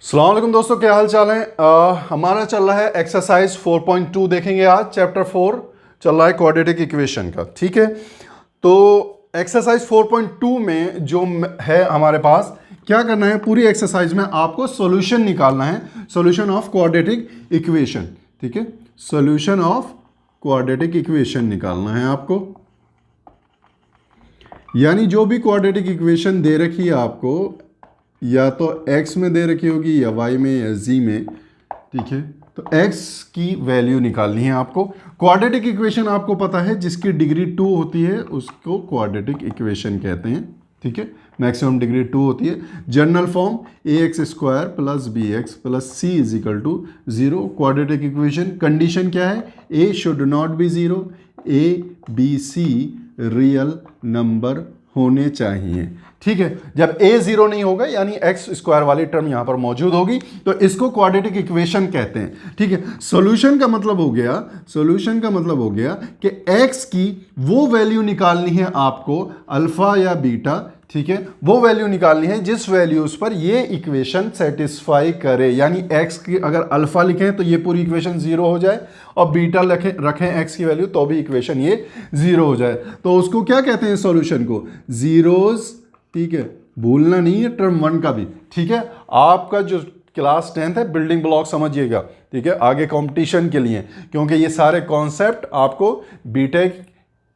अस्सलाम वालेकुम दोस्तों, क्या हाल चाल है। हमारा चल रहा है एक्सरसाइज 4.2 देखेंगे आज। चैप्टर 4 चल रहा है क्वाड्रेटिक इक्वेशन का। ठीक है, तो एक्सरसाइज 4.2 में जो है हमारे पास, क्या करना है, पूरी एक्सरसाइज में आपको सॉल्यूशन निकालना है, सॉल्यूशन ऑफ क्वाड्रेटिक इक्वेशन। ठीक है, सॉल्यूशन ऑफ क्वाड्रेटिक इक्वेशन निकालना है आपको, यानी जो भी क्वाड्रेटिक इक्वेशन दे रखी है आपको, या तो x में दे रखी होगी या y में या z में। ठीक है, तो x की वैल्यू निकालनी है आपको। क्वाड्रेटिक इक्वेशन आपको पता है जिसकी डिग्री 2 होती है उसको क्वाड्रेटिक इक्वेशन कहते हैं। ठीक है, मैक्सिमम डिग्री 2 होती है। General form ax² plus bx plus c is equal to 0। Quadratic equation condition क्या है, a should not be 0, a b c real number होने चाहिए। ठीक है, जब a 0 नहीं होगा यानी x² वाली टर्म यहां पर मौजूद होगी तो इसको क्वाड्रेटिक इक्वेशन कहते हैं। ठीक है, सॉल्यूशन का मतलब हो गया, सॉल्यूशन का मतलब हो गया कि x की वो वैल्यू निकालनी है आपको, अल्फा या बीटा। ठीक है, वो वैल्यू निकालनी है जिस वैल्यूज पर ये इक्वेशन सेटिस्फाई करे, यानी x की अगर अल्फा लिखें तो ये पूरी इक्वेशन 0 हो जाए, और बीटा रखें x की वैल्यू तो भी इक्वेशन ये 0 हो जाए। तो उसको क्या कहते हैं, सॉल्यूशन को जीरोस। ठीक है, भूलना नहीं है टर्म 1 का भी। ठीक है, आपका जो क्लास 10th है बिल्डिंग ब्लॉक समझिएगा। ठीक है, आगे कंपटीशन के लिए, क्योंकि ये सारे कॉन्सेप्ट आपको बीटेक,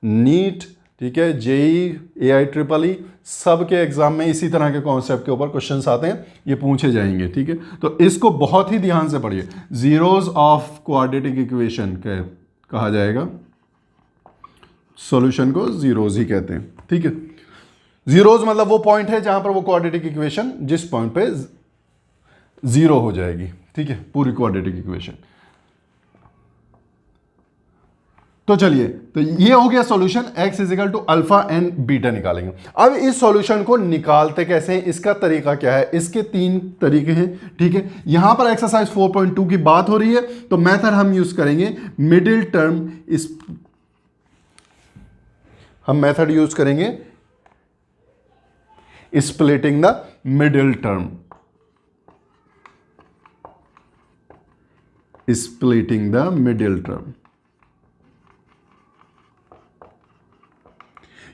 नीट, ठीक है, जेई, AIEEE सब के एग्जाम में इसी तरह के कॉन्सेप्ट के ऊपर क्वेश्चंस आते हैं, ये पूछे जाएंगे। ठीक है, तो इसको बहुत ही ध्यान से पढ़िए। जीरोस ऑफ क्वाड्रेटिक इक्वेशन कहा जाएगा, सॉल्यूशन को जीरोस ही कहते हैं। ठीक है, जीरोस मतलब वो पॉइंट है जहां पर वो क्वाड्रेटिक इक्वेशन जिस पॉइंट पे 0 हो जाएगी। ठीक है, पूरी क्वाड्रेटिक इक्वेशन। तो चलिए, तो ये हो गया solution, x is equal to alpha and beta निकालेंगे। अब इस सॉल्यूशन को निकालते कैसे हैं, इसका तरीका क्या है, इसके 3 तरीके हैं। ठीक है, यहां पर एक्सरसाइज 4.2 की बात हो रही है तो मेथड हम यूज करेंगे मिडिल टर्म, हम मेथड यूज करेंगे splitting the middle term, splitting the middle term.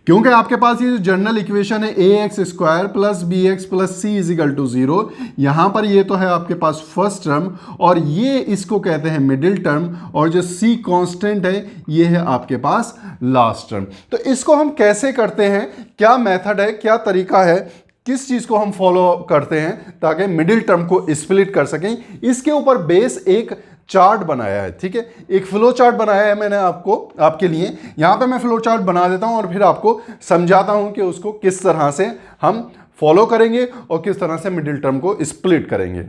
क्योंकि आपके पास ये जो जनरल इक्वेशन है ax² plus bx plus c is equal to 0, यहां पर ये तो है आपके पास फर्स्ट टर्म, और ये इसको कहते हैं मिडिल टर्म, और जो c कांस्टेंट है ये है आपके पास लास्ट टर्म। तो इसको हम कैसे करते हैं, क्या मेथड है, क्या तरीका है, किस चीज को हम फॉलो करते हैं ताकि मिडिल टर्म को स्प्लिट कर सकें, इसके ऊपर बेस एक चार्ट बनाया है। ठीक है, एक फ्लो चार्ट बनाया है मैंने आपके लिए। यहां पे मैं फ्लो चार्ट बना देता हूं और फिर आपको समझाता हूं कि उसको किस तरह से हम फॉलो करेंगे और किस तरह से मिडिल टर्म को स्प्लिट करेंगे।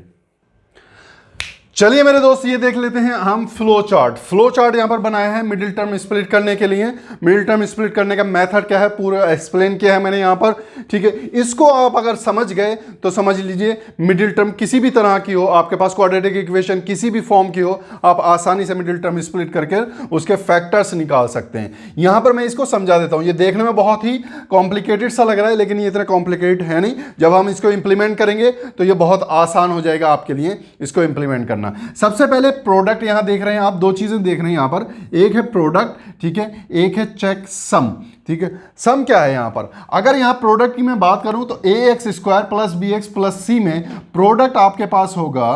चलिए मेरे दोस्त, ये देख लेते हैं हम फ्लो चार्ट यहां पर बनाया है मिडिल टर्म स्प्लिट करने के लिए। मिडिल टर्म स्प्लिट करने का मेथड क्या है पूरा एक्सप्लेन किया है मैंने यहां पर। ठीक है, इसको आप अगर समझ गए तो समझ लीजिए मिडिल टर्म किसी भी तरह की हो, आपके पास क्वाड्रेटिक इक्वेशन किसी भी फॉर्म की हो, आप आसानी से मिडिल टर्म स्प्लिट करके उसके फैक्टर्स निकाल सकते हैं। यहां पर मैं इसको समझा देता हूं। ये देखने में बहुत ही कॉम्प्लिकेटेड सा लग रहा है, लेकिन ये इतना कॉम्प्लिकेटेड है नहीं। जब हम इसको इंप्लीमेंट करेंगे तो ये बहुत आसान हो जाएगा आपके लिए इसको इंप्लीमेंट करना। सबसे पहले प्रोडक्ट यहां देख रहे हैं आप, 2 चीजें देख रहे हैं यहां पर, एक है प्रोडक्ट, ठीक है, एक है चेक सम। ठीक है, सम क्या है यहां पर, अगर यहां प्रोडक्ट की मैं बात करूं तो ax² plus bx plus c में प्रोडक्ट आपके पास होगा,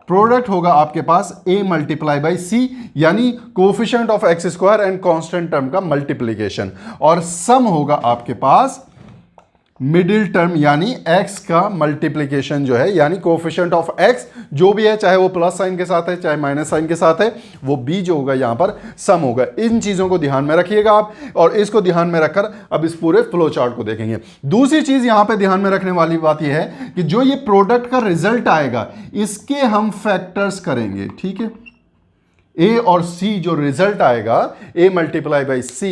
प्रोडक्ट होगा आपके पास a मल्टीप्लाई बाई c, यानी coefficient of x² and constant term का मल्टीप्लीकेशन, और सम होगा आपके पास मिडिल टर्म यानी x का मल्टीप्लिकेशन जो है, यानी कोफिशिएंट ऑफ x जो भी है, चाहे वो प्लस साइन के साथ है चाहे माइनस साइन के साथ है, वो b जो होगा यहां पर सम होगा। इन चीजों को ध्यान में रखिएगा आप, और इसको ध्यान में रखकर अब इस पूरे फ्लो चार्ट को देखेंगे। दूसरी चीज यहां पे ध्यान में रखने वाली बात यह है कि जो ये प्रोडक्ट का रिजल्ट आएगा इसके हम फैक्टर्स करेंगे। ठीक है, a और c जो रिजल्ट आएगा, a मल्टीप्लाई बाई c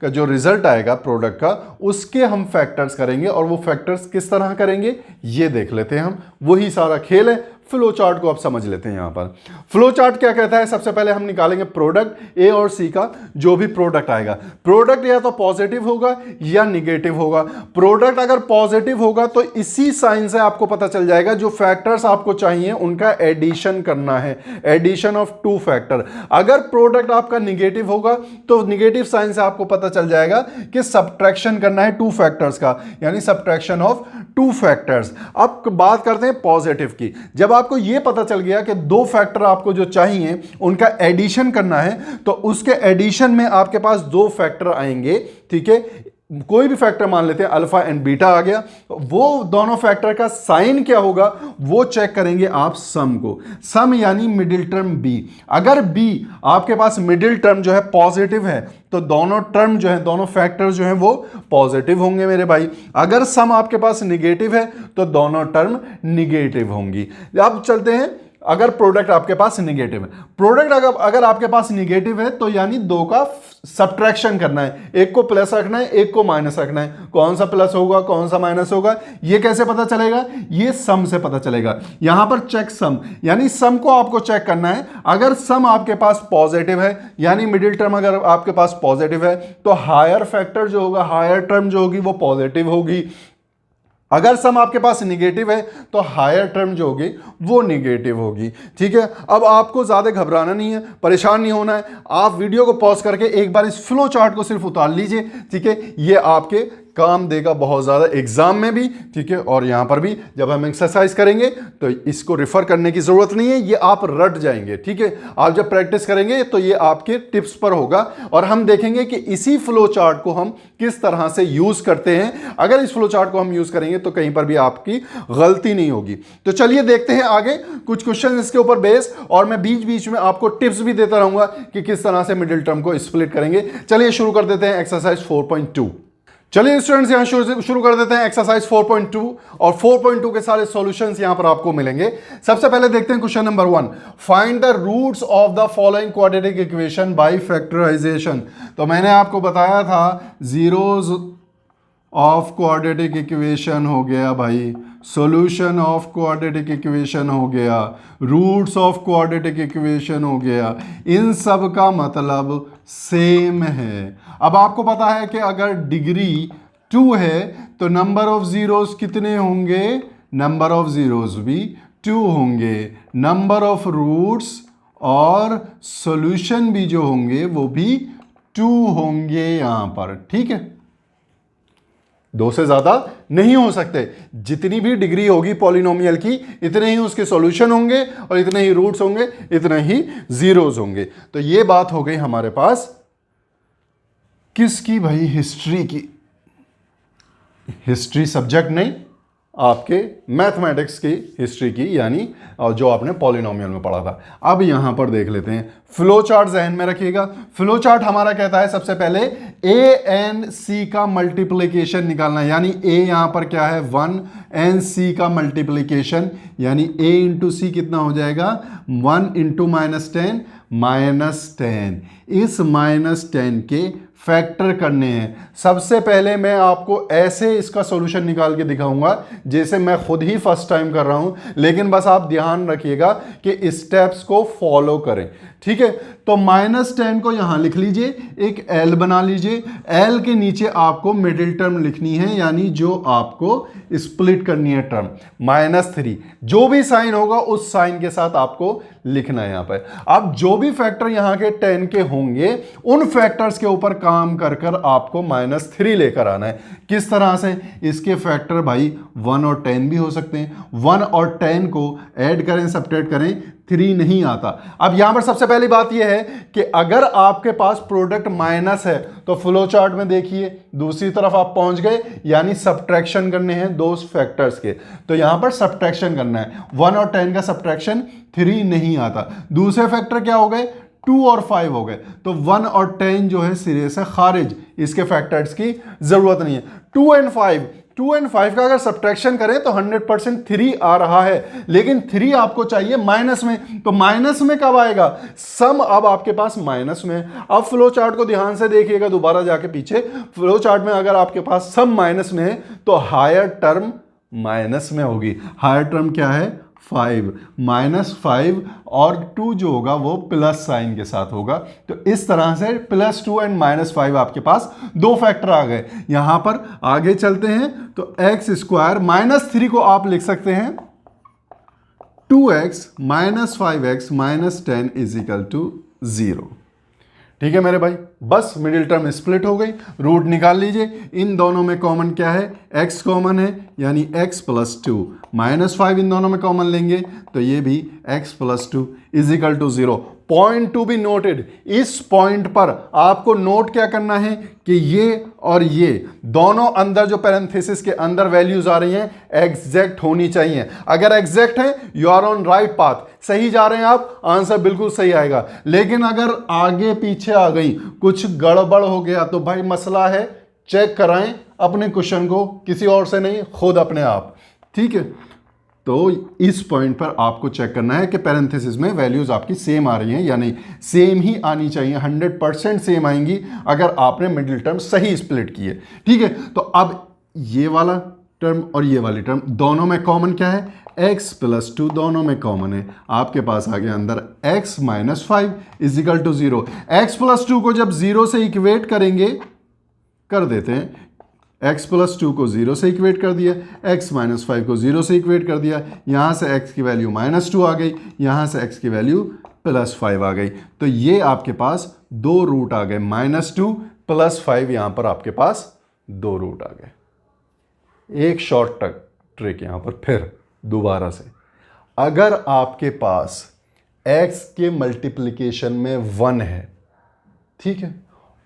का जो रिजल्ट आएगा प्रोडक्ट का, उसके हम फैक्टर्स करेंगे, और वो फैक्टर्स किस तरह करेंगे ये देख लेते हैं हम। वही सारा खेल है, फ्लो चार्ट को आप समझ लेते हैं। यहां पर फ्लो चार्ट क्या कहता है, सबसे पहले हम निकालेंगे प्रोडक्ट ए और सी का, जो भी प्रोडक्ट आएगा, प्रोडक्ट या तो पॉजिटिव होगा या निगेटिव होगा। प्रोडक्ट अगर पॉजिटिव होगा तो इसी साइन से आपको पता चल जाएगा जो फैक्टर्स आपको चाहिए उनका एडिशन करना है, एडिशन ऑफ टू फैक्टर। अगर प्रोडक्ट आपका निगेटिव होगा तो निगेटिव साइन से आपको पता चल जाएगा कि सब्ट्रैक्शन करना है टू फैक्टर्स का, यानी सब्ट्रैक्शन ऑफ टू फैक्टर्स। अब बात करते हैं पॉजिटिव की। जब आपको यह पता चल गया कि दो फैक्टर आपको जो चाहिए उनका एडिशन करना है, तो उसके एडिशन में आपके पास दो फैक्टर आएंगे, ठीक है। कोई भी फैक्टर मान लेते हैं, अल्फा एंड बीटा आ गया, वो दोनों फैक्टर का साइन क्या होगा वो चेक करेंगे आप सम को। सम यानी मिडिल टर्म बी। अगर बी आपके पास मिडिल टर्म जो है पॉजिटिव है तो दोनों टर्म जो है, दोनों फैक्टर जो है वो पॉजिटिव होंगे मेरे भाई। अगर सम आपके पास निगेटिव है तो दोनों टर्म निगेटिव होंगी। अब चलते हैं, अगर प्रोडक्ट आपके पास निगेटिव है, प्रोडक्ट अगर आपके पास निगेटिव है तो यानी दो का सब्ट्रैक्शन करना है, एक को प्लस रखना है, एक को माइनस रखना है। कौन सा प्लस होगा कौन सा माइनस होगा ये कैसे पता चलेगा, ये सम से पता चलेगा। यहां पर चेक सम, यानी सम को आपको चेक करना है। अगर सम आपके पास पॉजिटिव है यानी मिडिल टर्म अगर आपके पास पॉजिटिव है तो हायर फैक्टर जो होगा, हायर टर्म जो होगी वो पॉजिटिव होगी। अगर सम आपके पास निगेटिव है तो हायर टर्म जो होगी वो निगेटिव होगी, ठीक है। अब आपको ज़्यादा घबराना नहीं है, परेशान नहीं होना है। आप वीडियो को पॉज करके एक बार इस फ्लो चार्ट को सिर्फ उतार लीजिए, ठीक है। ये आपके काम देगा बहुत ज़्यादा एग्जाम में भी, ठीक है, और यहाँ पर भी जब हम एक्सरसाइज करेंगे तो इसको रिफर करने की ज़रूरत नहीं है, ये आप रट जाएंगे, ठीक है। आप जब प्रैक्टिस करेंगे तो ये आपके टिप्स पर होगा और हम देखेंगे कि इसी फ्लो चार्ट को हम किस तरह से यूज़ करते हैं। अगर इस फ्लो चार्ट को हम यूज़ करेंगे तो कहीं पर भी आपकी गलती नहीं होगी। तो चलिए देखते हैं आगे कुछ क्वेश्चन इसके ऊपर बेस, और मैं बीच बीच में आपको टिप्स भी देता रहूंगा कि किस तरह से मिडिल टर्म को स्प्लिट करेंगे। चलिए शुरू कर देते हैं एक्सरसाइज 4.2। चलिए स्टूडेंट्स यहां शुरू कर देते हैं एक्सरसाइज 4.2, और 4.2 के सारे सॉल्यूशंस यहां पर आपको मिलेंगे। सबसे पहले देखते हैं question number 1, find the roots of the following quadratic equation by factorisation. तो मैंने आपको बताया था जीरोस ऑफ क्वाड्रेटिक इक्वेशन हो गया भाई, सॉल्यूशन ऑफ क्वाड्रेटिक इक्वेशन हो गया, रूट्स ऑफ क्वाड्रेटिक इक्वेशन हो गया, इन सब का मतलब सेम है। अब आपको पता है कि अगर डिग्री 2 है तो नंबर ऑफ जीरोस कितने होंगे, नंबर ऑफ जीरोस भी 2 होंगे, नंबर ऑफ रूट्स और सॉल्यूशन भी जो होंगे वो भी 2 होंगे यहां पर, ठीक है। दो से ज्यादा नहीं हो सकते। जितनी भी डिग्री होगी पॉलिनोमियल की इतने ही उसके सॉल्यूशन होंगे और इतने ही रूट्स होंगे, इतने ही जीरोस होंगे। तो ये बात हो गई हमारे पास किसकी भाई, हिस्ट्री की। हिस्ट्री सब्जेक्ट नहीं, आपके मैथमेटिक्स की हिस्ट्री की, यानी जो आपने पॉलिनोमियल में पढ़ा था। अब यहां पर देख लेते हैं, फ्लो चार्ट जहन में रखिएगा। फ्लो चार्ट हमारा कहता है सबसे पहले ए एंड सी का मल्टीप्लिकेशन निकालना है, यानी ए यहां पर क्या है 1 एंड सी का मल्टीप्लिकेशन, यानी ए इंटू सी कितना हो जाएगा 1 इंटू -10 -10। इस -10 के फैक्टर करने हैं। सबसे पहले मैं आपको ऐसे इसका सॉल्यूशन निकाल के दिखाऊंगा जैसे मैं खुद ही फर्स्ट टाइम कर रहा हूं, लेकिन बस आप ध्यान रखिएगा कि स्टेप्स को फॉलो करें, ठीक है। तो -10 को यहां लिख लीजिए, एक एल बना लीजिए, एल के नीचे आपको मिडिल टर्म लिखनी है, यानी जो आपको स्प्लिट करनी है टर्म -3। जो भी साइन होगा उस साइन के साथ आपको लिखना है यहां पर। अब जो भी फैक्टर यहां के 10 के होंगे उन फैक्टर्स के ऊपर काम कर कर आपको -3 लेकर आना है। किस तरह से, इसके फैक्टर भाई 1 और 10 भी हो सकते हैं। 1 और 10 को ऐड करें, सब्ट्रैक्ट करें, 3 नहीं आता। अब यहां पर सबसे पहली बात यह है कि अगर आपके पास प्रोडक्ट माइनस है तो फ्लो चार्ट में देखिए दूसरी तरफ आप पहुंच गए, यानी सब्ट्रैक्शन करने हैं दो फैक्टर्स के। तो यहां पर सब्ट्रैक्शन करना है, 1 और 10 का सब्ट्रैक्शन 3 नहीं आता। दूसरे फैक्टर क्या हो गए, 2 और 5 हो गए। तो 1 और 10 जो है सिरे से खारिज, इसके फैक्टर्स की जरूरत नहीं है। 2 एंड 5 का अगर सब्ट्रैक्शन करें तो 100% 3 आ रहा है, लेकिन 3 आपको चाहिए माइनस में। तो माइनस में कब आएगा, सम अब आपके पास माइनस में। अब फ्लो चार्ट को ध्यान से देखिएगा, दोबारा जाके पीछे फ्लो चार्ट में अगर आपके पास सम माइनस में है तो हायर टर्म माइनस में होगी। हायर टर्म क्या है, 5 -5 और 2 जो होगा वो प्लस साइन के साथ होगा। तो इस तरह से +2 एंड -5 आपके पास दो फैक्टर आ गए। यहां पर आगे चलते हैं तो x स्क्वायर -3 को आप लिख सकते हैं 2x - 5x - 10 = 0। ठीक है मेरे भाई, बस मिडिल टर्म स्प्लिट हो गई, रूट निकाल लीजिए। इन दोनों में कॉमन क्या है, x कॉमन है यानी x + 2 -5 इन दोनों में कॉमन लेंगे तो ये भी x + 2 = 0। Point to be noted, इस पॉइंट पर आपको नोट क्या करना है कि ये और ये दोनों अंदर जो पैरेंथेसिस के अंदर वैल्यूज आ रही हैं एग्जैक्ट होनी चाहिए। अगर एग्जैक्ट है you are on right path, सही जा रहे हैं आप, आंसर बिल्कुल सही आएगा। लेकिन अगर आगे पीछे आ गई, कुछ गड़बड़ हो गया तो भाई मसला है, चेक कराएं अपने क्वेश्चन को, किसी और से नहीं, खुद अपने आप। ठीक है, तो इस पॉइंट पर आपको चेक करना है कि पैरेंथेसिस में वैल्यूज आपकी सेम आ रही हैं या नहीं। सेम ही आनी चाहिए, 100% सेम आएंगी अगर आपने मिडिल टर्म सही स्प्लिट की है। ठीक है, तो अब ये वाला टर्म और ये वाली टर्म दोनों में कॉमन क्या है, x + 2 दोनों में कॉमन है। आपके पास आ गया अंदर x - 5 = 0। x + 2 को जब 0 से इक्वेट करेंगे, कर देते हैं, x + 2 को 0 से इक्वेट कर दिया, x - 5 को 0 से इक्वेट कर दिया, यहां से x की वैल्यू -2 आ गई, यहां से x की वैल्यू +5 आ गई। तो ये आपके पास दो रूट आ गए, -2 + 5, यहां पर आपके पास दो रूट आ गए। एक शॉर्ट ट्रिक यहां पर फिर दोबारा से, अगर आपके पास x के मल्टीप्लिकेशन में 1 है, ठीक है,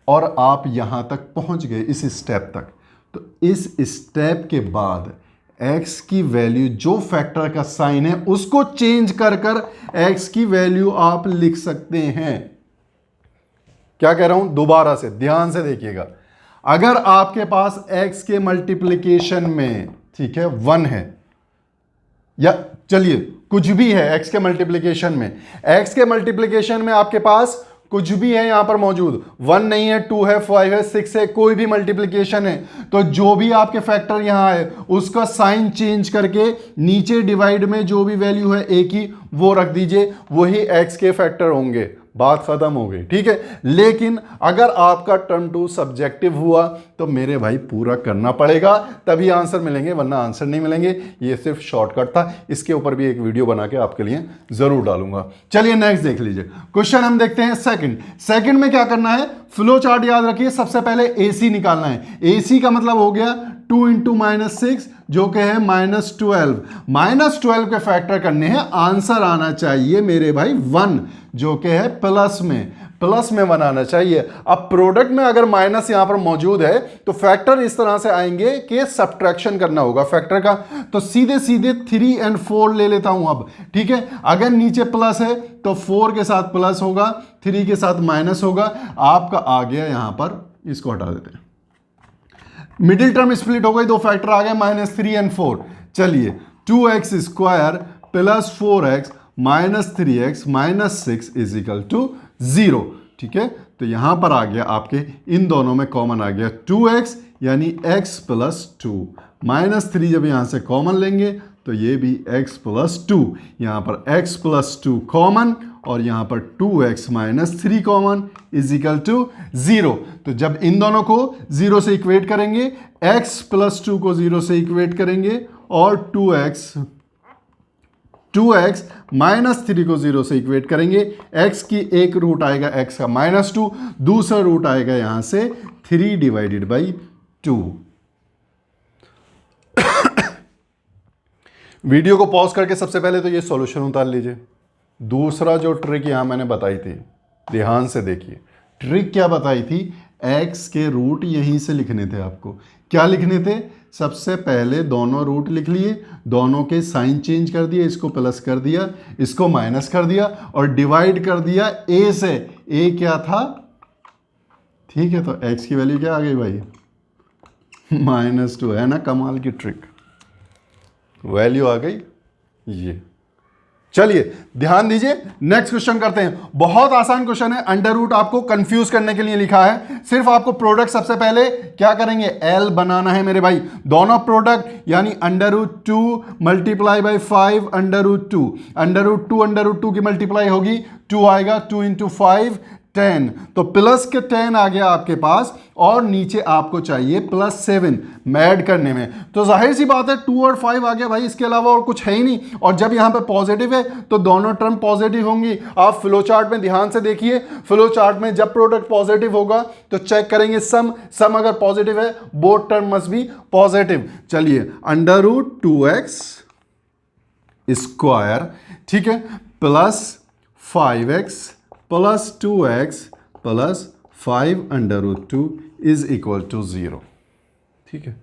और आप यहां तक पहुंच गए इस स्टेप तक, तो इस स्टेप के बाद x की वैल्यू जो फैक्टर का साइन है उसको चेंज कर कर x की वैल्यू आप लिख सकते हैं। क्या कह रहा हूं, दोबारा से ध्यान से देखिएगा। अगर आपके पास x के मल्टीप्लिकेशन में, ठीक है, 1 है, या चलिए कुछ भी है x के मल्टीप्लिकेशन में, x के मल्टीप्लिकेशन में आपके पास कुछ भी है यहां पर मौजूद, 1 नहीं है, 2 है, 5 है, 6 है, कोई भी मल्टीप्लिकेशन है, तो जो भी आपके फैक्टर यहां है उसका साइन चेंज करके नीचे डिवाइड में जो भी वैल्यू है a की वो रख दीजिए, वही x के फैक्टर होंगे, बात खत्म हो गई। ठीक है, लेकिन अगर आपका टर्म 2 सब्जेक्टिव हुआ तो मेरे भाई पूरा करना पड़ेगा, तभी आंसर मिलेंगे, वरना आंसर नहीं मिलेंगे। ये सिर्फ शॉर्टकट था, इसके ऊपर भी एक वीडियो बना के आपके लिए जरूर डालूंगा। चलिए नेक्स्ट देख लीजिए क्वेश्चन, हम देखते हैं सेकंड में क्या करना है, फ्लो चार्ट याद रखिए, सबसे पहले AC निकालना है। AC का मतलब हो गया 2 × -6 जो कि है -12, -12 के फैक्टर करने हैं, आंसर आना चाहिए मेरे भाई 1 जो कि है प्लस में 1 आना चाहिए। अब प्रोडक्ट में अगर माइनस यहां पर मौजूद है तो फैक्टर इस तरह से आएंगे कि सब्ट्रैक्शन करना होगा फैक्टर का, तो सीधे 3 और 4 ले लेता हूं अब। ठीक है, अगर नीचे प्लस है तो 4 के साथ प्लस होगा, 3 के साथ माइनस होगा, आपका आ गया यहां पर, इसको हटा देते हैं, मिडिल टर्म स्प्लिट हो गई, दो फैक्टर आ गए -3 और 4। चलिए 2x² + 4x - 3x - 6 = 0। ठीक है, तो यहां पर आ गया आपके, इन दोनों में कॉमन आ गया 2x यानी x + 2, -3 जब यहां से कॉमन लेंगे तो ये भी x + 2, यहां पर x + 2 कॉमन और यहां पर 2x - 3 कॉमन = 0। तो जब इन दोनों को 0 से इक्वेट करेंगे, x + 2 को 0 से इक्वेट करेंगे और 2x -3 को 0 से इक्वेट करेंगे, x की एक रूट आएगा x का -2, दूसरा रूट आएगा यहां से 3/2। वीडियो को पॉज करके सबसे पहले तो ये सॉल्यूशन उतार लीजिए। दूसरा जो ट्रिक यहां मैंने बताई थी, ध्यान से देखिए, ट्रिक क्या बताई थी, x के रूट यहीं से लिखने थे आपको। क्या लिखने थे, सबसे पहले दोनों रूट लिख लिए, दोनों के साइन चेंज कर दिए, इसको प्लस कर दिया, इसको माइनस कर दिया और डिवाइड कर दिया a से। a क्या था, ठीक है, तो x की वैल्यू क्या आ गई भाई, -2, है ना, कमाल की ट्रिक, वैल्यू आ गई ये। चलिए ध्यान दीजिए, नेक्स्ट क्वेश्चन करते हैं। बहुत आसान क्वेश्चन है, अंडर रूट आपको कंफ्यूज करने के लिए लिखा है। सिर्फ आपको प्रोडक्ट सबसे पहले क्या करेंगे, एल बनाना है मेरे भाई। दोनों प्रोडक्ट यानी under root 2 multiply by 5 under root 2, under root 2 की मल्टीप्लाई होगी 2 आएगा, 2 इंटू 5 10, तो प्लस के 10 आ गया आपके पास, और नीचे आपको चाहिए +7 ऐड करने में। तो जाहिर सी बात है 2 और 5 आ गया भाई, इसके अलावा और कुछ है ही नहीं। और जब यहां पे पॉजिटिव है तो दोनों टर्म पॉजिटिव होंगी। आप फ्लो चार्ट में ध्यान से देखिए, फ्लो चार्ट में जब प्रोडक्ट पॉजिटिव होगा तो चेक करेंगे सम अगर पॉजिटिव है both term must be positive. चलिए अंडर रूट 2x स्क्वायर, ठीक है, plus 5x plus 2x plus 5 under root 2 is equal to 0। ठीक है,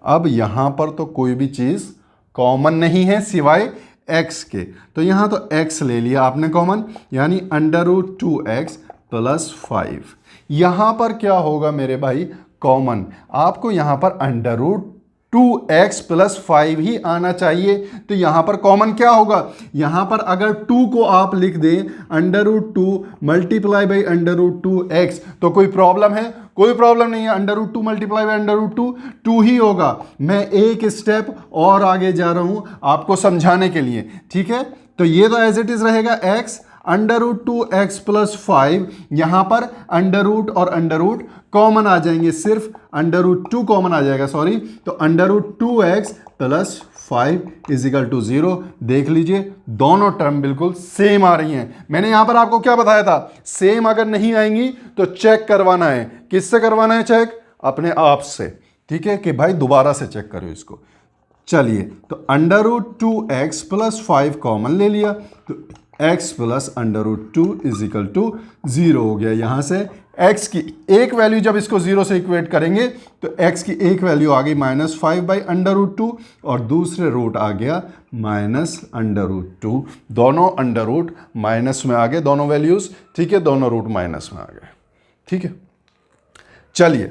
अब यहां पर तो कोई भी चीज कॉमन नहीं है सिवाय x के, तो यहां तो x ले लिया आपने कॉमन, यानी अंडर रूट 2x प्लस 5। यहां पर क्या होगा मेरे भाई, कॉमन। आपको यहां पर अंडर रूट 2x प्लस 5 ही आना चाहिए। तो यहां पर कॉमन क्या होगा, यहां पर अगर 2 को आप लिख दें under root 2 multiply by under root 2x, तो कोई प्रॉब्लम है? कोई प्रॉब्लम नहीं है। Under root 2 multiply by under root 2 2 ही होगा। मैं एक स्टेप और आगे जा रहा हूं आपको समझाने के लिए, ठीक है। तो ये तो एज इट इज रहेगा x under root 2x plus 5, यहां पर अंडर रूट और अंडर रूट कॉमन आ जाएंगे, सिर्फ अंडर रूट 2 कॉमन आ जाएगा, सॉरी। तो under root 2x plus 5 is equal to 0। देख लीजिए दोनों टर्म बिल्कुल सेम आ रही हैं। मैंने यहां पर आपको क्या बताया था, सेम अगर नहीं आएंगी तो चेक करवाना है। किससे करवाना है चेक? अपने आप से, ठीक है, कि भाई दोबारा से चेक करो इसको। चलिए, तो under root 2x plus 5 common ले लिया, तो x plus under root 2 is equal to 0 हो गया। यहां से x की एक वैल्यू जब इसको 0 से इक्वेट करेंगे तो x की एक वैल्यू आ गई -5 बाई अंडर रूट 2, और दूसरे रूट आ गया माइनस अंडर रूट 2। दोनों अंडर रूट माइनस में आ गए, दोनों वैल्यूज, ठीक है, दोनों रूट माइनस में आ गए, ठीक है। चलिए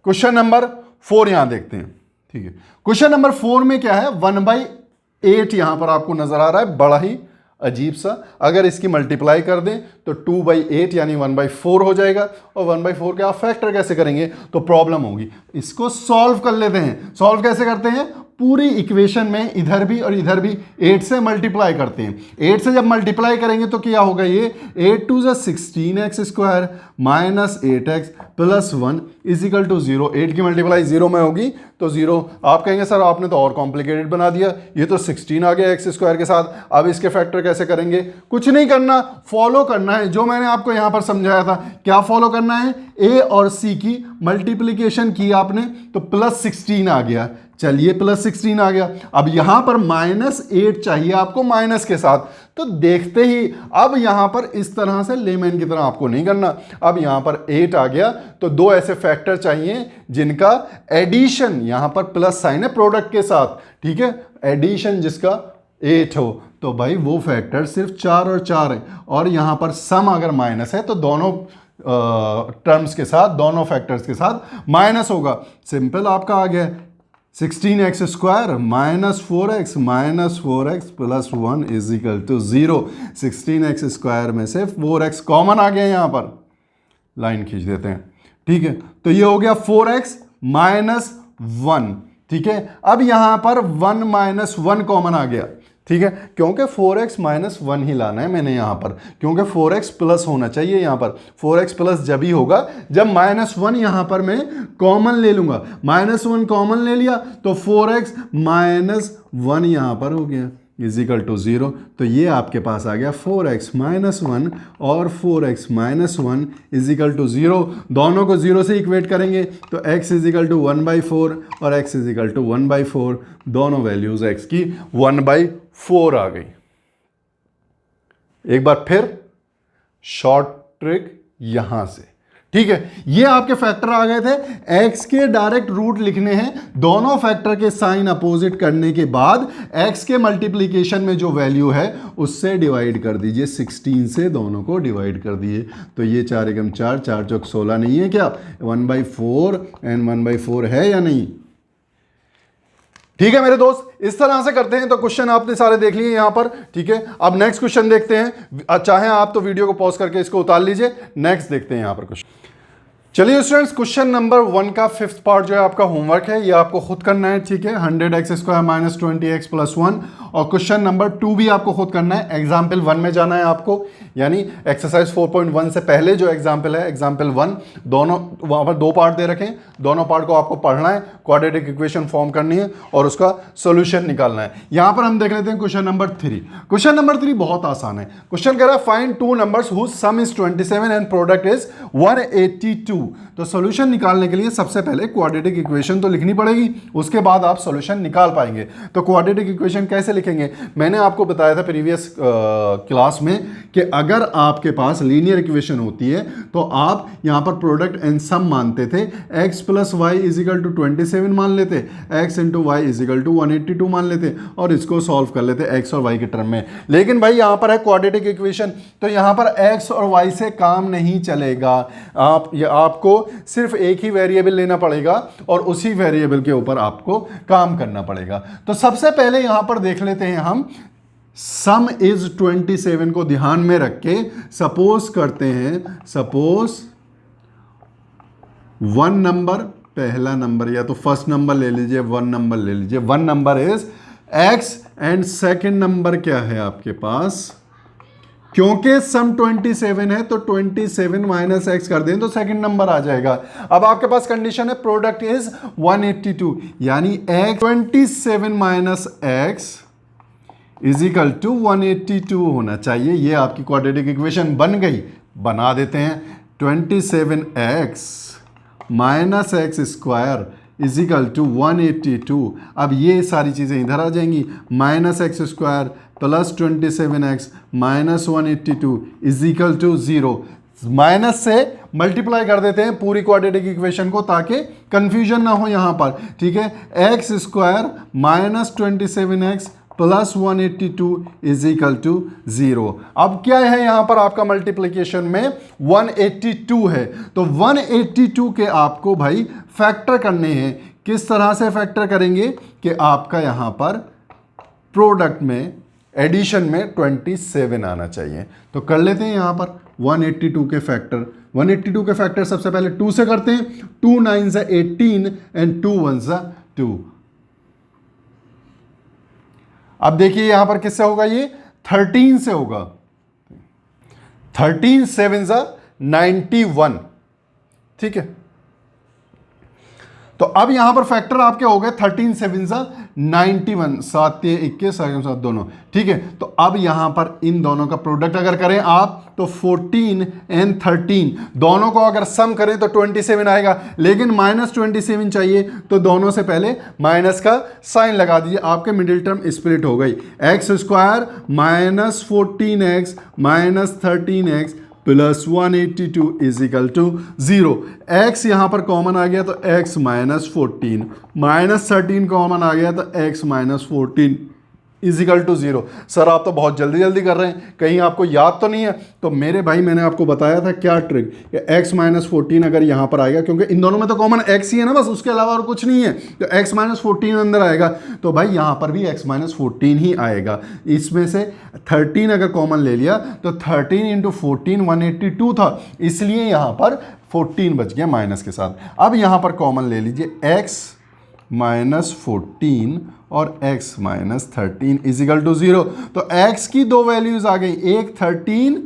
क्वेश्चन नंबर 4 यहां देखते हैं, ठीक है। क्वेश्चन नंबर 4 में क्या है, 1/8 यहां पर आपको नजर आ रहा है, बड़ा ही अजीब सा। अगर इसकी मल्टीप्लाई कर दें तो 2/8 यानी 1/4 हो जाएगा, और 1/4 के आप फैक्टर कैसे करेंगे तो प्रॉब्लम होगी। इसको सॉल्व कर लेते हैं। सॉल्व कैसे करते हैं, पूरी इक्वेशन में इधर भी और इधर भी 8 से मल्टीप्लाई करते हैं। 8 से जब मल्टीप्लाई करेंगे तो क्या होगा, ये 8 2 16x square minus 8x plus 1 is equal to 0। 8 की मल्टीप्लाई 0 में होगी तो 0। आप कहेंगे सर आपने तो और कॉम्प्लिकेटेड बना दिया, ये तो 16 आ गया x स्क्वायर के साथ, अब इसके फैक्टर कैसे करेंगे? कुछ नहीं करना, फॉलो करना है जो मैंने आपको यहां पर समझाया था। क्या फॉलो करना है, a और c की मल्टीप्लीकेशन की आपने तो +16 आ गया। चलिए +16 आ गया। अब यहां पर -8 चाहिए आपको माइनस के साथ, तो देखते ही अब यहां पर इस तरह से लेमैन की तरह आपको नहीं करना। अब यहां पर 8 आ गया तो दो ऐसे फैक्टर चाहिए जिनका एडिशन, यहां पर प्लस साइन है प्रोडक्ट के साथ, ठीक है, एडिशन जिसका 8 हो, तो भाई वो फैक्टर सिर्फ 4 और 4 है। और यहां पर सम अगर माइनस है तो दोनों टर्म्स के साथ, दोनों फैक्टर्स के साथ माइनस होगा। सिंपल आपका आ गया 16x square -4x plus 1 is equal to 0। 16x square में से 4x कॉमन आ गया, यहां पर लाइन खींच देते हैं, ठीक है। तो ये हो गया 4x माइनस 1, ठीक है। अब यहां पर 1 माइनस 1 कॉमन आ गया, ठीक है, क्योंकि 4x माइनस 1 ही लाना है मैंने यहां पर, क्योंकि 4x प्लस होना चाहिए यहां पर। 4x प्लस जब ही होगा जब -1 यहां पर मैं कॉमन ले लूंगा। -1 कॉमन ले लिया तो 4x माइनस 1 यहां पर हो गया इज इक्वल टू 0। तो ये आपके पास आ गया 4x माइनस 1 और 4x minus 1 is equal to 0। दोनों को 0 से इक्वेट करेंगे तो x इज इक्वल टू 1/4 और x इज इक्वल टू 1/4। दोनों वैल्यूज x की 1/4 आ गई। एक बार फिर शॉर्ट ट्रिक यहां से, ठीक है। ये आपके फैक्टर आ गए थे, x के डायरेक्ट रूट लिखने हैं, दोनों फैक्टर के साइन अपोजिट करने के बाद x के मल्टीप्लिकेशन में जो वैल्यू है उससे डिवाइड कर दीजिए। 16 से दोनों को डिवाइड कर दिए तो ये 4 एकम 4, 4 चौक 16 नहीं है क्या, 1/4 एंड 1/4 है या नहीं? ठीक है मेरे दोस्त, इस तरह से करते हैं। तो क्वेश्चन आपने सारे देख लिए यहां पर, ठीक है। अब नेक्स्ट क्वेश्चन देखते हैं, चाहे आप तो वीडियो को पॉज करके इसको उतार लीजिए। नेक्स्ट देखते हैं यहां पर क्वेश्चन। चलिए स्टूडेंट्स, क्वेश्चन नंबर 1 का 5th पार्ट जो है आपका होमवर्क है, ये आपको खुद करना है, ठीक है। 100x² minus 20x plus 1। और क्वेश्चन नंबर 2 भी आपको खुद करना है। एग्जाम्पल 1 में जाना है आपको, यानी एक्सरसाइज 4.1 से पहले जो एग्जाम्पल है, एग्जाम्पल 1, दोनों वहां पर 2 पार्ट दे रखे हैं, दोनों पार्ट को आपको पढ़ना है, क्वाड्रेटिक इक्वेशन फॉर्म करनी है और उसका सोल्यूशन निकालना है। यहां पर हम देख लेते हैं क्वेश्चन नंबर 3। क्वेश्चन नंबर 3 बहुत आसान है। क्वेश्चन कह रहा है find 2 numbers whose sum is 27 and product is 182। तो सॉल्यूशन निकालने के लिए सबसे पहले क्वाड्रेटिक इक्वेशन तो लिखनी पड़ेगी, उसके बाद आप सॉल्यूशन निकाल पाएंगे। तो क्वाड्रेटिक इक्वेशन कैसे लिखेंगे, मैंने आपको बताया था प्रीवियस क्लास में कि अगर आपके पास लीनियर इक्वेशन होती है तो आप यहां पर प्रोडक्ट एंड सम मानते थे, x plus Y is equal to 27 मान लेते, x into Y is equal to 182 मान लेते और इसको सॉल्व कर लेते x और y के टर्म में। लेकिन भाई यहां पर है क्वाड्रेटिक इक्वेशन, तो यहां पर x और y से काम नहीं चलेगा। आपको सिर्फ एक ही वेरिएबल लेना पड़ेगा और उसी वेरिएबल के ऊपर आपको काम करना पड़ेगा। तो सबसे पहले यहां पर देख लेते हैं हम सम इज 27 को ध्यान में रख के सपोज करते हैं, सपोज 1 नंबर, पहला नंबर या तो फर्स्ट नंबर ले लीजिए, 1 नंबर ले लीजिए, 1 number is x and second number क्या है आपके पास, क्योंकि सम 27 है तो 27 माइनस एक्स कर दें तो सेकंड नंबर आ जाएगा। अब आपके पास कंडीशन है प्रोडक्ट इज 182, यानी x 27 minus X is equal to 182 होना चाहिए। ये आपकी क्वाड्रेटिक इक्वेशन बन गई। बना देते हैं 27x minus X square is equal to 182। अब ये सारी चीज़ें इधर आ जाएंगी, minus X square plus 27x minus 182 is equal to 0। Minus से मल्टीप्लाई कर देते हैं पूरी क्वाड्रेटिक इक्वेशन को ताकि कंफ्यूजन ना हो यहां पर, ठीक है। X square minus 27x plus 182 is equal to 0। अब क्या है यहां पर आपका मल्टीप्लीकेशन में 182 है, तो 182 के आपको भाई फैक्टर करने हैं। किस तरह से फैक्टर करेंगे कि आपका यहां पर प्रोडक्ट में एडिशन में 27 आना चाहिए। तो कर लेते हैं यहां पर 182 के फैक्टर। 182 के फैक्टर सबसे पहले 2 से करते हैं, 2 9 से 18 एंड 2 1 से 2। अब देखिए यहां पर किससे होगा, ये 13 से होगा, 13 7 से 91, ठीक है। तो अब यहां पर फैक्टर आपके हो गए 13 7 से 91, 7 21 7 दोनों, ठीक है। तो अब यहां पर इन दोनों का प्रोडक्ट अगर करें आप तो 14 एंड 13 दोनों को अगर सम करें तो 27 आएगा, लेकिन माइनस 27 चाहिए तो दोनों से पहले माइनस का साइन लगा दीजिए, आपके मिडिल टर्म स्प्लिट हो गई। X square minus 14x minus 13x plus 182 is equal to 0। x यहां पर कॉमन आ गया तो x माइनस 14, माइनस 13 कॉमन आ गया तो x minus 14 is equal to 0। Sir आप तो बहुत जल्दी जल्दी कर रहे हैं, कहीं आपको याद तो नहीं है? तो मेरे भाई मैंने आपको बताया था क्या ट्रिक, कि x माइनस 14 अगर यहाँ पर आएगा, क्योंकि इन दोनों में तो कॉमन x ही है ना बस, उसके अलावा और कुछ नहीं है, तो x माइनस 14 अंदर आएगा, तो भाई यहाँ पर भी x माइनस 14 ही आएगा। इसमें से 13 अगर कॉमन ले लिया तो 13 इंटू 14 182 था, इसलिए यहाँ पर 14 बच गया माइनस के साथ। अब यहाँ पर कॉमन ले लीजिए x माइनस 14 और x माइनस 13 इजिकल टू 0। तो x की दो वैल्यूज आ गई, एक 13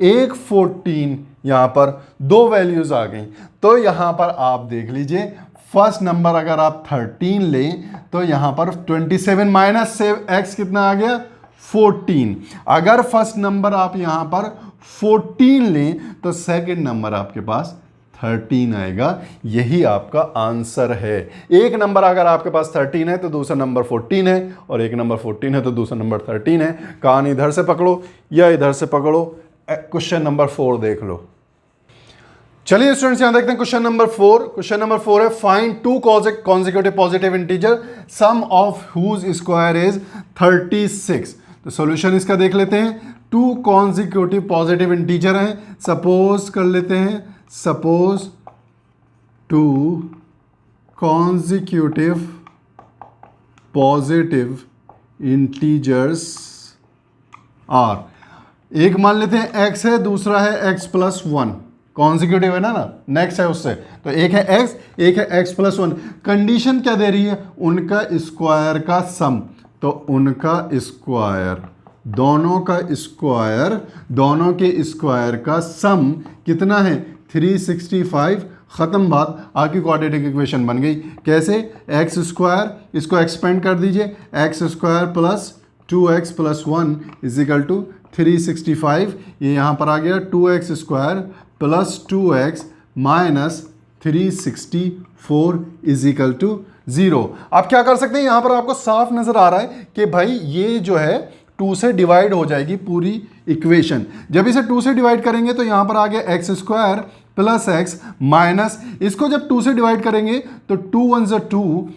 एक 14, यहां पर दो वैल्यूज आ गई। तो यहां पर आप देख लीजिए फर्स्ट नंबर अगर आप 13 लें तो यहां पर 27 माइनस से x कितना आ गया 14। अगर फर्स्ट नंबर आप यहां पर 14 लें तो सेकंड नंबर आपके पास 13 आएगा। यही आपका आंसर है। एक नंबर अगर आपके पास 13 है तो दूसरा नंबर 14 है, और एक नंबर 14 है तो दूसरा नंबर 13 है। कान इधर से पकड़ो या इधर से पकड़ो। क्वेश्चन नंबर 4 देख लो। चलिए स्टूडेंट्स यहां देखते हैं क्वेश्चन नंबर 4। क्वेश्चन नंबर 4 है find two consecutive positive integer sum of whose square is 36। तो सॉल्यूशन इसका देख लेते हैं। टू कॉन्जिक्यूटिव पॉजिटिव इंटीजर हैं, सपोज कर लेते हैं, suppose two consecutive positive integers are, एक मान लेते हैं x है, दूसरा है x प्लस वन, कॉन्जिक्यूटिव है ना, नेक्स्ट है उससे, तो एक है x, एक है x प्लस वन। कंडीशन क्या दे रही है, उनका स्क्वायर का सम, तो उनका स्क्वायर, दोनों का स्क्वायर, दोनों के स्क्वायर का सम कितना है 365। ख़त्म बात, आपकी क्वाड्रेटिक इक्वेशन बन गई। कैसे, एक्स स्क्वायर, इसको एक्सपेंड कर दीजिए, X square plus 2x plus one is equal to 365, ये यहाँ पर आ गया 2x square plus 2x minus 364 is equal to 0। आप क्या कर सकते हैं, यहाँ पर आपको साफ नज़र आ रहा है कि भाई ये जो है 2 से डिवाइड हो जाएगी पूरी इक्वेशन। जब इसे 2 से डिवाइड करेंगे तो यहाँ पर आ गया X square plus x minus, इसको जब 2 से डिवाइड करेंगे तो 2 1 ज़ा 2,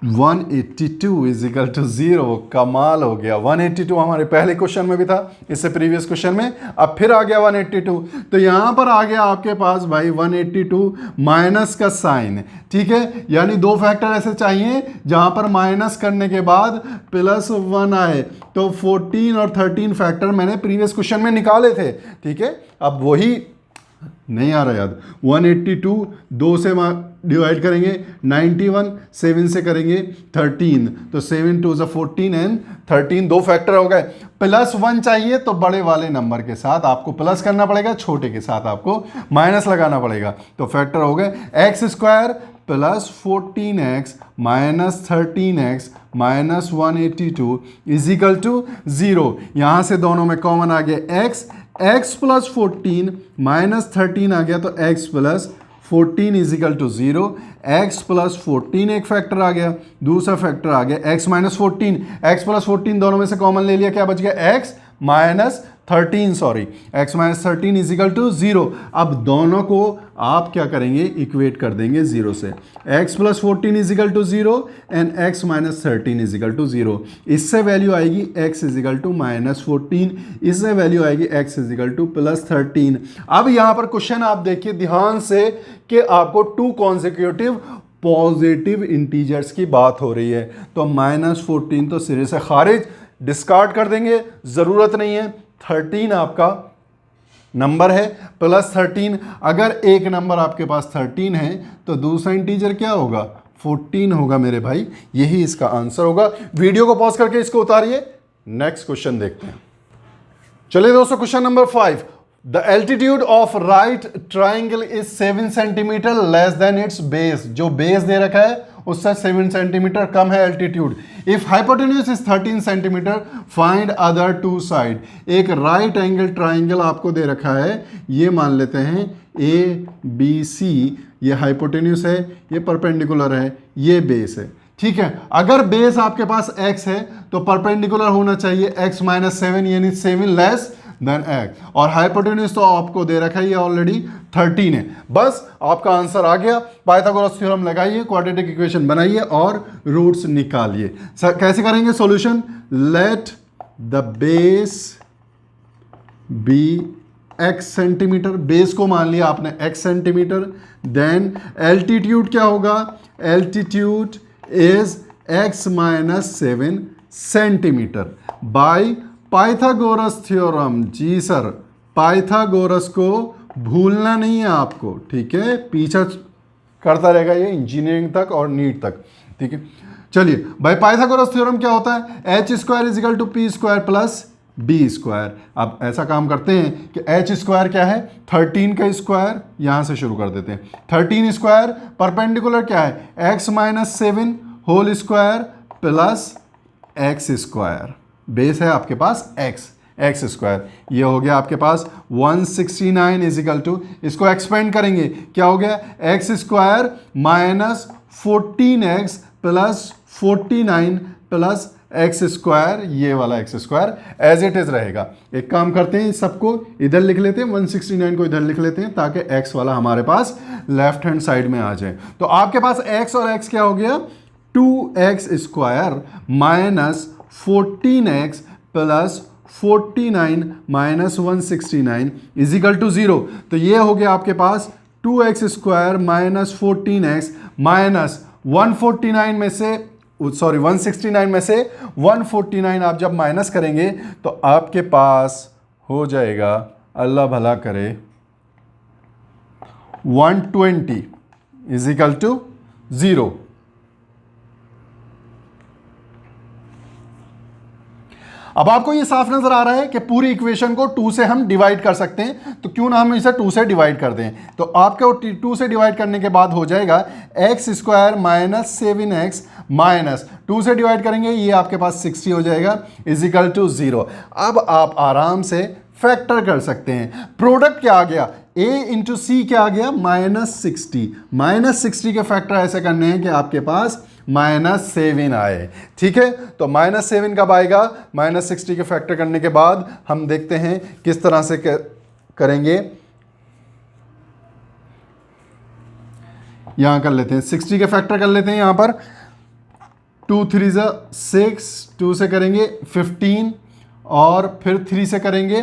182 इज इक्वल टू 0। कमाल हो गया, 182 हमारे पहले क्वेश्चन में भी था, इससे प्रीवियस क्वेश्चन में, अब फिर आ गया 182। तो यहां पर आ गया आपके पास भाई 182 माइनस का साइन, ठीक है, यानी दो फैक्टर ऐसे चाहिए जहां पर माइनस करने के बाद प्लस 1 आए। तो 14 और 13 फैक्टर मैंने प्रीवियस क्वेश्चन में निकाले थे, ठीक है, अब वही नहीं आ रहा याद। 182 2 से डिवाइड करेंगे, 91 7 से करेंगे 13, तो 7 2 14 एंड 13 दो फैक्टर हो गए। प्लस 1 चाहिए तो बड़े वाले नंबर के साथ आपको प्लस करना पड़ेगा, छोटे के साथ आपको माइनस लगाना पड़ेगा। तो फैक्टर हो गए X square plus 14x minus 13x minus 182 is equal to 0। यहाँ से दोनों में कॉमन आ गया x प्लस 14 माइनस 13 आ गया, तो x plus 14 is equal to 0। x plus 14 एक फैक्टर आ गया, दूसरा फैक्टर आ गया x माइनस 14, x प्लस 14 दोनों में से कॉमन ले लिया, क्या बच गया x minus 13, sorry x minus 13 is equal to 0। अब दोनों को आप क्या करेंगे, इक्वेट कर देंगे 0 से, x plus 14 is equal to 0 and x minus 13 is equal to 0। इससे वैल्यू आएगी x is equal to minus 14, इससे वैल्यू आएगी x is equal to plus 13। अब यहाँ पर क्वेश्चन आप देखिए ध्यान से कि आपको 2 कॉन्जिक्यूटिव पॉजिटिव इंटीजर्स की बात हो रही है, तो माइनस 14 तो सिरे से खारिज, डिस्कार्ड कर देंगे, ज़रूरत नहीं है। 13 आपका नंबर है, प्लस 13, अगर एक नंबर आपके पास 13 है तो दूसरा इंटीजर क्या होगा, 14 होगा मेरे भाई, यही इसका आंसर होगा। वीडियो को पॉज करके इसको उतारिए, नेक्स्ट क्वेश्चन देखते हैं। चलिए दोस्तों, question number 5, the altitude of right triangle is 7 centimetre less than it's base. जो बेस दे रखा है उससे 7 सेंटीमीटर कम है altitude. If hypotenuse is 13 centimetre find other 2 side. एक राइट एंगल ट्राइंगल आपको दे रखा है, ये मान लेते हैं ABC, ये हाइपोटेन्यूज है, ये परपेंडिकुलर है, ये बेस है, ठीक है। अगर बेस आपके पास x है तो परपेंडिकुलर होना चाहिए x माइनस 7, यानी 7 लेस देन x, और हाइपोटेन्यूज तो आपको दे रखा है ऑलरेडी 13 है। बस आपका आंसर आ गया, पाइथागोरस थ्योरम लगाइए, क्वाड्रेटिक इक्वेशन बनाइए और रूट्स निकालिए। कैसे करेंगे solution, let the base be x centimetre, base को मान लिया आपने x सेंटीमीटर, देन एल्टीट्यूड क्या होगा, altitude is x minus 7 centimetre by Pythagoras theorem. जी सर, पाइथागोरस को भूलना नहीं है आपको, ठीक है, पीछा करता रहेगा ये इंजीनियरिंग तक और नीट तक, ठीक है। चलिए भाई, पाइथागोरस थ्योरम क्या होता है, H square is equal to P square plus B square. अब ऐसा काम करते हैं कि एच स्क्वायर क्या है, 13 का स्क्वायर, यहां से शुरू कर देते हैं, 13 स्क्वायर, परपेंडिकुलर क्या है, X minus 7 whole square plus X square, base है आपके पास एक्स स्क्वायर, ये हो गया आपके पास 169 इज इक्वल टू, इसको एक्सपेंड करेंगे, क्या हो गया, X square minus 14x plus 49 plus X square, ये वाला X square as it is रहेगा। एक काम करते हैं, सबको इधर लिख लेते हैं, 169 को इधर लिख लेते हैं ताकि x वाला हमारे पास लेफ्ट हैंड साइड में आ जाए। तो आपके पास x और x क्या हो गया, 2x square minus 14x plus 49 minus 169 is equal to 0। तो ये हो गया आपके पास 2x square minus 14x minus 149 में से सॉरी 169 में से 149 आप जब माइनस करेंगे तो आपके पास हो जाएगा, अल्लाह भला करे, 120 इज इक्वल टू 0। अब आपको ये साफ नजर आ रहा है कि पूरी इक्वेशन को 2 से हम डिवाइड कर सकते हैं, तो क्यों ना हम इसे 2 से डिवाइड कर दें। तो आपको 2 से डिवाइड करने के बाद हो जाएगा x square minus 7x minus 2 से डिवाइड करेंगे, ये आपके पास 60 हो जाएगा इज इक्वल टू 0। अब आप आराम से फैक्टर कर सकते हैं। प्रोडक्ट क्या आ गया, a इंटू सी क्या आ गया, -60। -60 के फैक्टर ऐसे करने हैं कि आपके पास -7 आए। ठीक है, तो -7 कब आएगा, -60 के फैक्टर करने के बाद हम देखते हैं किस तरह से करेंगे। यहां कर लेते हैं 60 के फैक्टर कर लेते हैं। यहां पर 2 3 6, 2 से करेंगे 15 और फिर 3 से करेंगे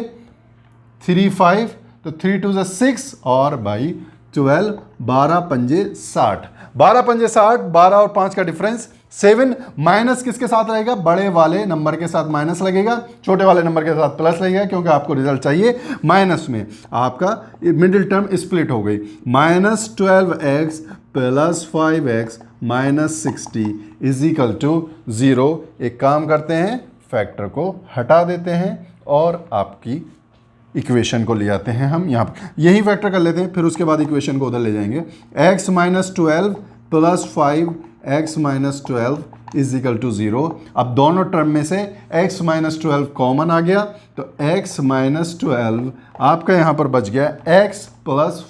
3 5, तो 3 2 6 और बाई 12, 12 पंजे 60, 12 पंजे 60, 12 और 5 का डिफरेंस 7। माइनस किसके साथ रहेगा, बड़े वाले नंबर के साथ माइनस लगेगा, छोटे वाले नंबर के साथ प्लस लगेगा, क्योंकि आपको रिजल्ट चाहिए माइनस में। आपका मिडिल टर्म स्प्लिट हो गई, -12x plus 5x minus 60 is equal to 0। एक काम करते हैं, फैक्टर को हटा देते हैं और आपकी इक्वेशन को ले आते हैं हम यहाँ पर, यही फैक्टर कर लेते हैं, फिर उसके बाद इक्वेशन को उधर ले जाएंगे। x minus 12 plus 5x minus 12 is equal to 0। अब दोनों टर्म में से x माइनस 12 कॉमन आ गया, तो x माइनस 12 आपका यहाँ पर बच गया x plus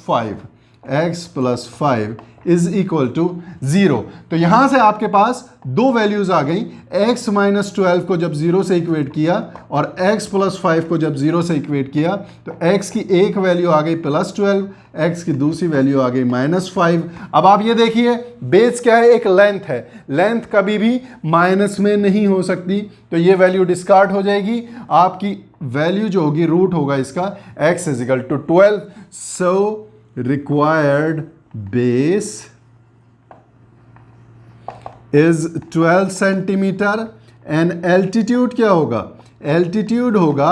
5 is equal to 0। तो यहां से आपके पास दो वैल्यूज आ गई, x माइनस 12 को जब 0 से इक्वेट किया और x प्लस 5 को जब 0 से इक्वेट किया, तो x की एक वैल्यू आ गई +12, x की दूसरी वैल्यू आ गई -5। अब आप ये देखिए, बेस क्या है, एक लेंथ है, लेंथ कभी भी माइनस में नहीं हो सकती, तो ये वैल्यू डिस्कार्ड हो जाएगी। आपकी वैल्यू जो होगी, रूट होगा इसका x is equal to 12। So required base is 12 centimetre and altitude क्या होगा, एल्टीट्यूड होगा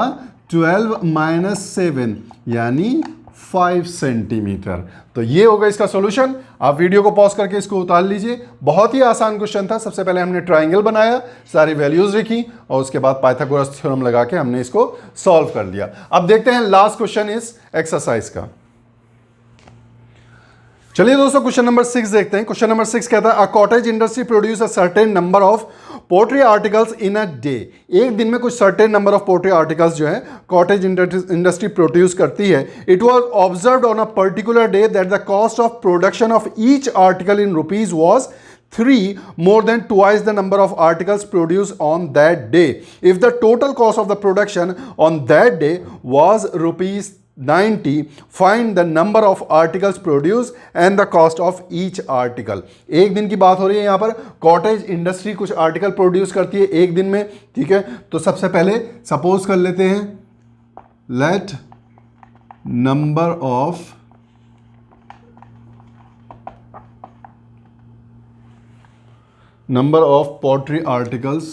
12 माइनस 7 यानी 5 सेंटीमीटर। तो ये होगा इसका सॉल्यूशन। आप वीडियो को पॉज करके इसको उतार लीजिए। बहुत ही आसान क्वेश्चन था। सबसे पहले हमने ट्राइंगल बनाया, सारी वैल्यूज लिखी और उसके बाद पाइथागोरस थ्योरम लगा के हमने इसको सॉल्व कर लिया। अब देखते हैं लास्ट क्वेश्चन इस एक्सरसाइज का। चलिए दोस्तों, क्वेश्चन नंबर 6 देखते हैं। क्वेश्चन नंबर 6 कहता है, a cottage industry produce a certain number of poultry articles in a day. एक दिन में कुछ certain number of poultry articles जो है कॉटेज इंडस्ट्री प्रोड्यूस करती है। It was observed on a particular day that the cost of production of each article in rupees was 3 more than twice the number of articles produced on that day. If the total cost of the production on that day was ₹90, find the number of articles produced and the cost of each article. एक दिन की बात हो रही है यहाँ पर। Cottage industry कुछ आर्टिकल प्रोड्यूस करती है एक दिन में, ठीक है। तो सबसे पहले सपोज कर लेते हैं, let number of poultry articles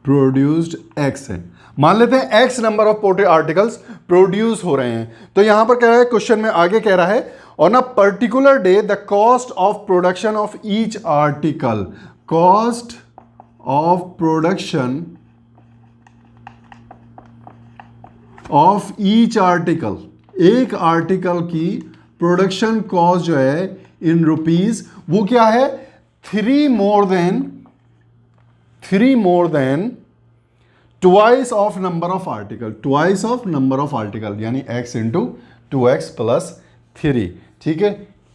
produced x है। मान लेते हैं x number of poultry articles produce हो रहे हैं। तो यहां पर कह रहा है, क्वेश्चन में आगे कह रहा है, on a particular day the cost of production of each article, cost of production of each article, एक आर्टिकल की प्रोडक्शन कॉस्ट जो है इन रुपीज, वो क्या है, 3 more than twice of number of article, twice of number of article यानी x into 2x plus 3। ठीक है,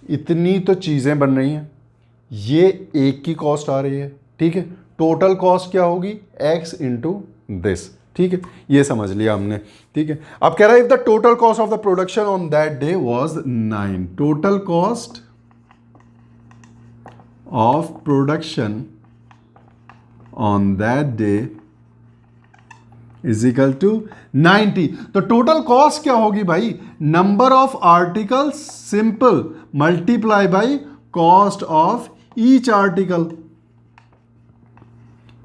इतनी तो चीजें बन रही हैं, ये एक की कॉस्ट आ रही है, ठीक है। टोटल कॉस्ट क्या होगी, x into this, ठीक है, ये समझ लिया हमने, ठीक है। अब कह रहा है, if the total cost of the production on that day was 9, total cost of production on that day is equal to 90। तो टोटल कॉस्ट क्या होगी भाई, number of articles simple multiply by cost of each article,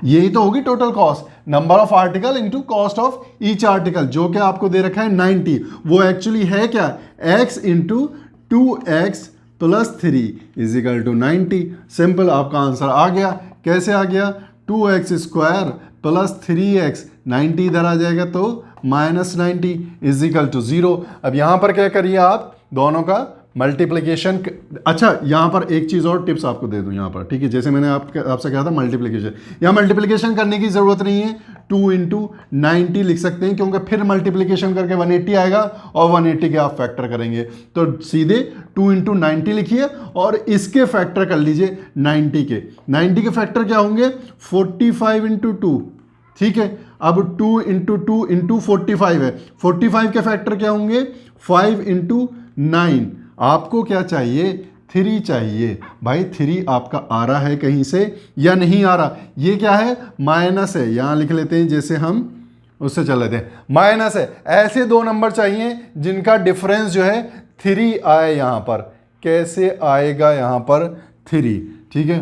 यही तो होगी total cost, number of article into cost of each article, जो कि आपको दे रखा है 90। वो एक्चुअली है क्या, x into 2x plus 3 is equal to 90। Simple, आपका आंसर आ गया। कैसे आ गया, 2x स्क्वायर प्लस 3x, 90 इधर आ जाएगा तो -90 इज इक्वल टू 0। अब यहां पर क्या करिए आप, दोनों का मल्टीप्लिकेशन। अच्छा, यहां पर एक चीज और टिप्स आपको दे दूं यहां पर, ठीक है, जैसे मैंने आपसे कहा था मल्टीप्लिकेशन, यहां मल्टीप्लिकेशन करने की जरूरत नहीं है, 2 इंटू 90 लिख सकते हैं, क्योंकि फिर मल्टीप्लिकेशन करके 180 आएगा और 180 के आप फैक्टर करेंगे, तो सीधे 2 इंटू 90 लिखिए और इसके फैक्टर कर लीजिए 90 के। 90 के फैक्टर क्या होंगे, 45 इंटू 2, ठीक है। अब 2 इंटू 2 इंटू 45 है, 45 के फैक्टर क्या होंगे, 5 इंटू 9। आपको क्या चाहिए, 3 चाहिए भाई। 3 आपका आ रहा है कहीं से या नहीं आ रहा, ये क्या है, माइनस है, यहां लिख लेते हैं जैसे हम उससे चल रहे थे, माइनस है। ऐसे दो नंबर चाहिए जिनका डिफरेंस जो है 3 आए यहां पर। कैसे आएगा यहां पर 3, ठीक है,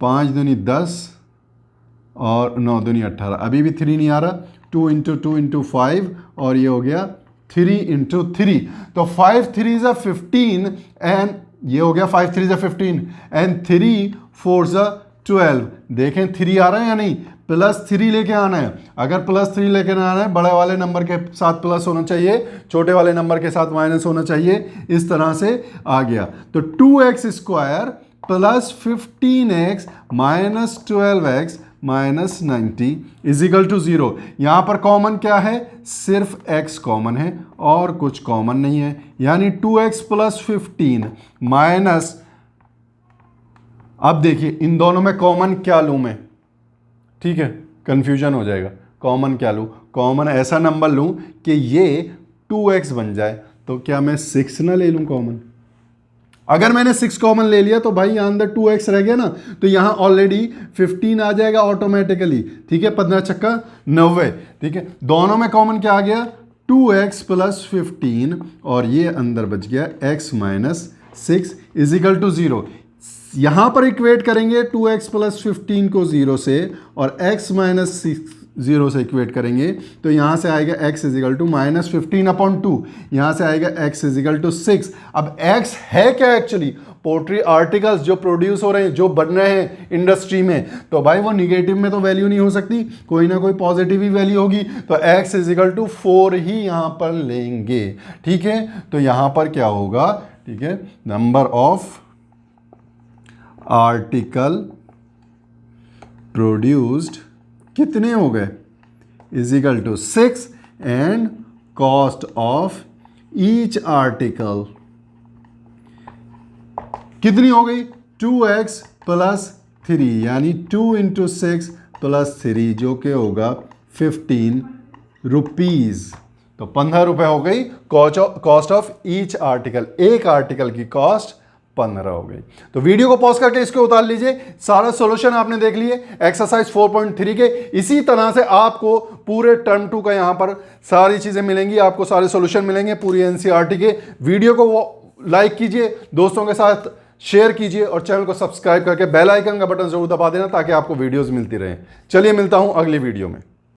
5 दूनी 10 और 9 दूनी 18, अभी भी 3 नहीं आ रहा। 2 इंटू 2 इंटू 5 और ये हो गया 3 इंटू 3, तो 5 3 ज़ा 15 एंड ये हो गया 5 3 ज़ा 15 एंड 3 4 ज़ा 12। देखें 3 आ रहा है या नहीं, +3 लेके आना है। अगर +3 लेके आना है, बड़े वाले नंबर के साथ प्लस होना चाहिए, छोटे वाले नंबर के साथ माइनस होना चाहिए, इस तरह से आ गया। तो 2x square plus 15x minus 12x minus 90 is equal to 0। यहां पर कॉमन क्या है, सिर्फ x कॉमन है और कुछ कॉमन नहीं है, यानी 2x प्लस 15 माइनस, अब देखिए इन दोनों में कॉमन क्या लूं मैं, ठीक है, कंफ्यूजन हो जाएगा। कॉमन क्या लूं, कॉमन ऐसा नंबर लूं कि ये 2x बन जाए, तो क्या मैं 6 ना ले लूं कॉमन। अगर मैंने 6 कॉमन ले लिया तो भाई यहां अंदर 2x रह गया ना, तो यहां ऑलरेडी 15 आ जाएगा ऑटोमेटिकली, ठीक है, 15 छक्का 90, ठीक है। दोनों में कॉमन क्या आ गया, 2x प्लस 15 और ये अंदर बच गया x minus 6 is equal to 0। यहां पर इक्वेट करेंगे 2x प्लस 15 को 0 से और x माइनस 6 0 से इक्वेट करेंगे, तो यहां से आएगा x is equal to minus 15/2, यहां से आएगा x इज इक्वल टू 6। अब x है क्या एक्चुअली, पोल्ट्री आर्टिकल्स जो प्रोड्यूस हो रहे हैं, जो बन रहे हैं इंडस्ट्री में, तो भाई वो निगेटिव में तो वैल्यू नहीं हो सकती, कोई ना कोई पॉजिटिव ही वैल्यू होगी, तो x इज इक्वल टू 4 ही यहां पर लेंगे, ठीक है। तो यहां पर क्या होगा, ठीक है, नंबर ऑफ आर्टिकल प्रोड्यूस्ड कितने हो गए, is equal to 6 and cost of each article कितनी हो गई, 2x प्लस 3, यानी 2 इंटू 6 प्लस 3, जो कि होगा 15 रुपीज। तो 15 रुपए हो गई कॉस्ट ऑफ ईच आर्टिकल, एक आर्टिकल की कॉस्ट 15 हो गई। तो वीडियो को पॉज करके इसको उतार लीजिए, सारा सॉल्यूशन आपने देख लिए एक्सरसाइज 4.3 के। इसी तरह से आपको पूरे टर्म 2 का यहां पर सारी चीजें मिलेंगी, आपको सारे सॉल्यूशन मिलेंगे पूरी एनसीईआरटी के। वीडियो को लाइक कीजिए, दोस्तों के साथ शेयर कीजिए और चैनल को सब्सक्राइब करके बेल आइकन का बटन जरूर दबा देना ताकि आपको वीडियोस मिलती रहें। चलिए मिलता हूं अगली वीडियो में।